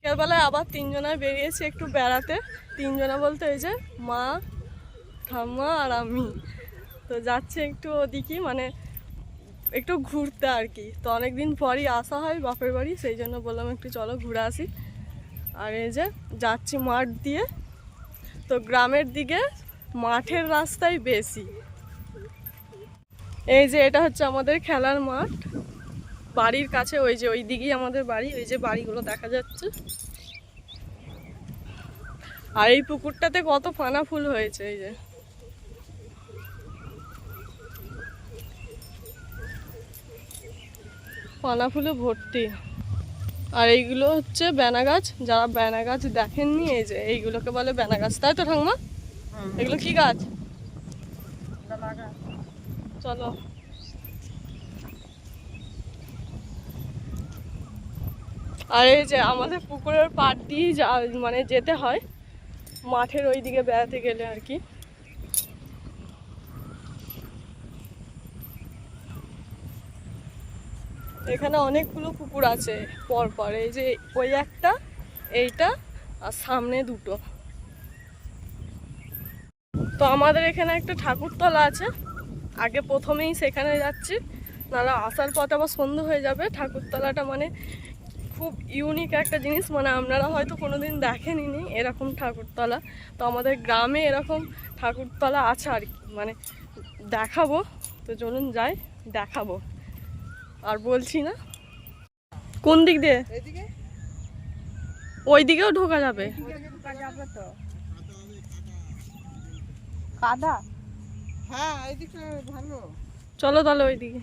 বিকেলবেলায় আবার তিনজনায় বেরিয়েছি একটু বেড়াতে। তিনজনা বলতে এই যে মা, ঠাম্মা আর আমি। তো যাচ্ছি একটু ওদিকে, মানে একটু ঘুরতে আর কি। তো অনেকদিন পরই আসা হয় বাপের বাড়ি, সেই জন্য বললাম একটু চলো ঘুরে আসি। আর এই যে যাচ্ছি মাঠ দিয়ে। তো গ্রামের দিকে মাঠের রাস্তাই বেশি। এই যে এটা হচ্ছে আমাদের খেলার মাঠ, বাড়ির কাছে ওই যে ওই দিকেই আমাদের বাড়ি, ওই যে বাড়িগুলো দেখা যাচ্ছে। আর এই পুকুরটাতে কত পানা ফুল হয়েছে, এই যে পানা ফুলে ভর্তি। আর এইগুলো হচ্ছে বেনা গাছ, যারা বেনা গাছ দেখেননি এই যে এইগুলোকে বলে বেনা গাছ, তাই তো ঠাকুমা? এগুলো কি গাছ? চলো। আর এই যে আমাদের পুকুরের পাড় দিয়ে মানে যেতে হয় মাঠের ওই দিকে বেড়াতে গেলে আর কি। এখানে অনেকগুলো পুকুর আছে পর পর, এই যে ওই একটা, এইটা, আর সামনে দুটো। তো আমাদের এখানে একটা ঠাকুরতলা আছে, আগে প্রথমেই সেখানে যাচ্ছি, নাহলে আসার পথে আবার সন্ধ্যে হয়ে যাবে। ঠাকুরতলাটা মানে খুব ইউনিক একটা জিনিস, মানে আপনারা হয়তো কোনোদিন দেখেননি এরকম ঠাকুরতলা। তো আমাদের গ্রামে এরকম ঠাকুরতলা আছে আর কি, মানে দেখাবো। তো চলুন যাই, দেখাবো। আর বলছি না কোন দিক দিয়ে, ওই দিকেও ঢোকা যাবে। কাদা, হ্যাঁ এইদিকে ভালো। চলো তাহলে ওইদিকে।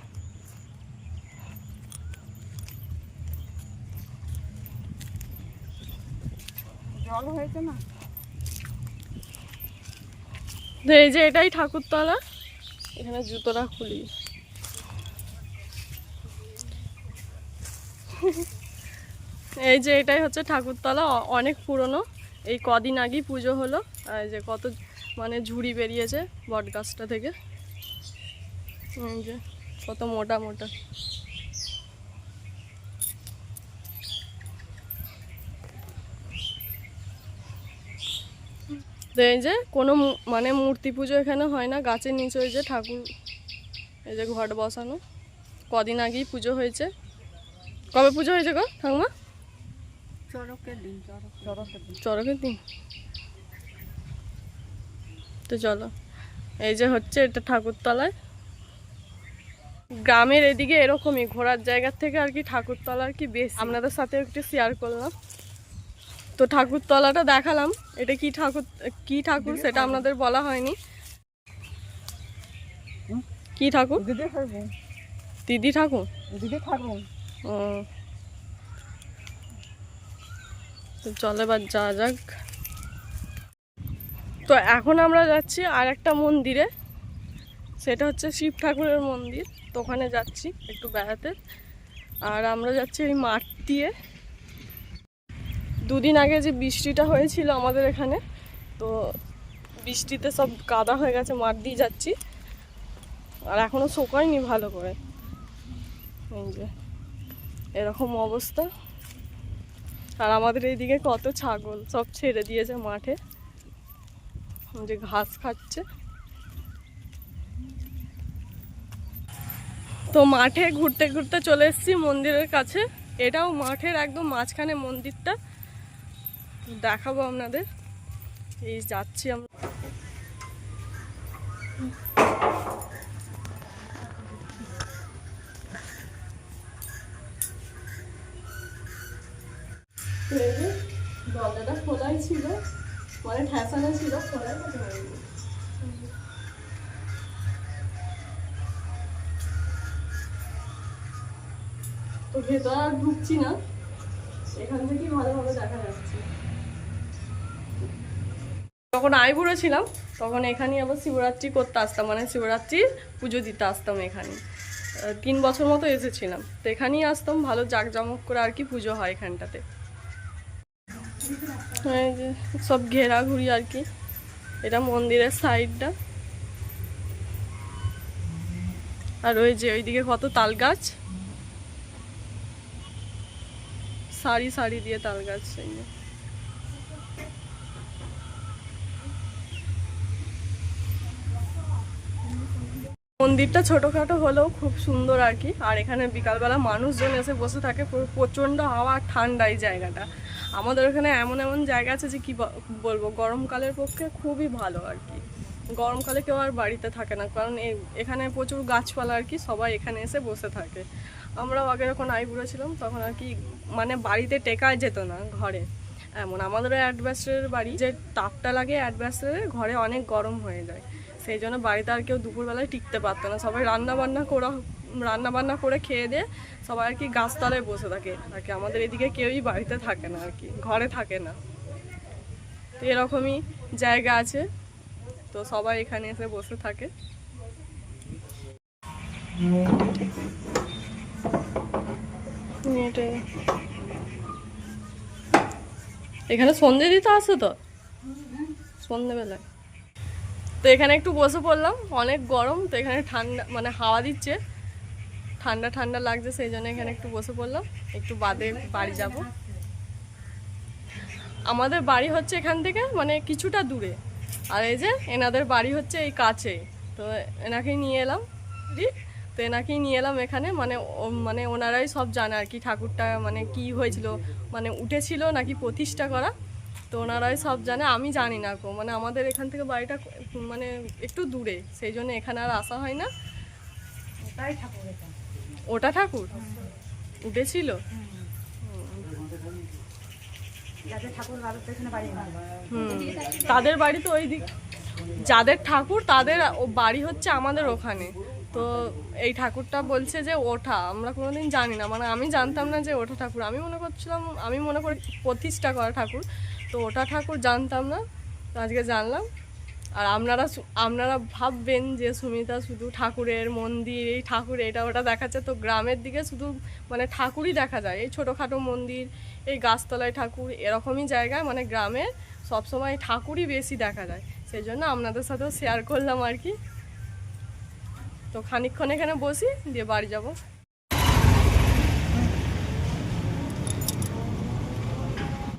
জল হয়েছে না? এই যে এটাই ঠাকুরতলা, এখানে জুতোটা খুলি। এই যে এটাই হচ্ছে ঠাকুরতলা, অনেক পুরনো। এই কদিন আগেই পুজো হলো। আর যে কত মানে ঝুড়ি বেরিয়েছে বট গাছটা থেকে, এই যে কত মোটা মোটা। তো এই যে কোনো মানে মূর্তি পুজো এখানে হয় না, গাছের নিচে ওই যে ঠাকুর, এই যে ঘট বসানো। কদিন আগেই পুজো হয়েছে। কবে পুজো হয়েছে গো ঠাকুমা? চড়কের দিন। চড়কের দিন। তো চলো, এই যে হচ্ছে এটা ঠাকুরতলায়। গ্রামের এদিকে এরকমই ঘোরার জায়গার থেকে আর কি ঠাকুরতলা আর কি বেশি। আপনাদের সাথে একটু শেয়ার করলাম। তো ঠাকুরতলাটা দেখালাম। এটা কি ঠাকুর সেটা আপনাদের বলা হয়নি। কি ঠাকুর? দিদি ঠাকুর। ও, তো চলো এবার যা যাক। তো এখন আমরা যাচ্ছি আর একটা মন্দিরে, সেটা হচ্ছে শিব ঠাকুরের মন্দির। তো ওখানে যাচ্ছি একটু বেড়াতে। আর আমরা যাচ্ছি এই মাঠ দিয়ে। দুদিন আগে যে বৃষ্টিটা হয়েছিল আমাদের এখানে, তো বৃষ্টিতে সব কাদা হয়ে গেছে, মাঠ দিয়ে যাচ্ছি। আর এখনো শুকায়নি ভালো করে, এই যে এরকম অবস্থা। আর আমাদের এইদিকে কত ছাগল সব ছেড়ে দিয়েছে মাঠে, যে ঘাস খাচ্ছে। তো মাঠে ঘুরতে ঘুরতে চলে এসেছি মন্দিরের কাছে। এটাও মাঠের একদম মাঝখানে মন্দিরটা, দেখাবো আপনাদের। এই যাচ্ছি আমরা। দরজাটা খোলাই ছিল, মানে ঠেসানো ছিল, খোলাই করতে পারিনি। তো ভেতর আর ঢুকছি না, এখান থেকেই ভালোভাবে দেখা যাচ্ছে। যখন আইবুড়ো ছিলাম তখন এখানেই আবার শিবরাত্রি করতে আসতাম, মানে শিবরাত্রির পুজো দিতে আসতাম এখানে। 3 বছর মতো এসেছিলাম। তো এখানেই আসতাম, ভালো জাঁকজমক করে আর কি পুজো হয় এখানটাতে। এই যে সব ঘেরাঘুরি আর কি, এটা মন্দিরের সাইডটা। আর ওই যে ওইদিকে কত তাল গাছ, সারি সারি দিয়ে তাল গাছ। এই যে মন্দিরটা ছোটখাটো হলেও খুব সুন্দর আর কি। আর এখানে বিকালবেলা মানুষজন এসে বসে থাকে, প্রচণ্ড হাওয়া, ঠান্ডা এই জায়গাটা। আমাদের এখানে এমন এমন জায়গা আছে যে কি বলবো, গরমকালের পক্ষে খুবই ভালো আর কি। গরমকালে কেউ আর বাড়িতে থাকে না, কারণ এখানে প্রচুর গাছপালা আর কি, সবাই এখানে এসে বসে থাকে। আমরাও আগে যখন আইবুড়ো ছিলাম তখন আর কি মানে বাড়িতে টেকা যেত না ঘরে, এমন। আমাদেরও অ্যাডভেস্টারের বাড়ি, যে তাপটা লাগে অ্যাডভেস্টারের ঘরে অনেক গরম হয়ে যায়, সেই জন্য বাড়িতে আর কেউ দুপুরবেলায় টিকতে পারতো না। সবাই রান্না বান্না করে খেয়ে দিয়ে সবাই আর কি গাছতলায় বসে থাকে আর কি। আমাদের এদিকে কেউই বাড়িতে থাকে না আর কি, ঘরে থাকে না। তো এরকমই জায়গা আছে, তো সবাই এখানে এসে বসে থাকে। এখানে সন্ধে দিতে আসো তো, সন্ধেবেলায়। তো এখানে একটু বসে পড়লাম, অনেক গরম তো এখানে ঠান্ডা মানে হাওয়া দিচ্ছে, ঠান্ডা ঠান্ডা লাগছে, সেই জন্য এখানে একটু বসে পড়লাম। একটু বাদে বাড়ি যাব। আমাদের বাড়ি হচ্ছে এখান থেকে মানে কিছুটা দূরে, আর এই যে এনাদের বাড়ি হচ্ছে এই কাছে। তো এনাকেই নিয়ে এলাম, তো এনাকেই নিয়ে এলাম এখানে। মানে ওনারাই সব জানে আর কি, ঠাকুরটা মানে কি হয়েছিল, মানে উঠেছিল নাকি প্রতিষ্ঠা করা, তো ওনারাই সব জানে, আমি জানি না গো। মানে আমাদের এখান থেকে বাড়িটা মানে একটু দূরে, সেই জন্য এখানে আর আসা হয় না। ওটা ঠাকুর উঠেছিল। তাদের বাড়ি তো ওই দিক, যাদের ঠাকুর তাদের বাড়ি হচ্ছে আমাদের ওখানে। তো এই ঠাকুরটা বলছে যে ওঠা, আমরা কোনোদিন জানি না, মানে আমি জানতাম না যে ওঠা ঠাকুর। আমি মনে করি প্রতিষ্ঠা করা ঠাকুর, তো ওটা ঠাকুর জানতাম না, তো আজকে জানলাম। আর আপনারা ভাববেন যে সুমিতা শুধু ঠাকুরের মন্দির, এই ঠাকুর এটা ওটা দেখাচ্ছে, তো গ্রামের দিকে শুধু মানে ঠাকুরই দেখা যায়, এই ছোটোখাটো মন্দির, এই গাছতলায় ঠাকুর, এরকমই জায়গায় মানে গ্রামে সবসময় ঠাকুরই বেশি দেখা যায়। সেই জন্য আপনাদের সাথেও শেয়ার করলাম আর কি। তো খানিকক্ষণ এখানে বসি, দিয়ে বাড়ি যাব।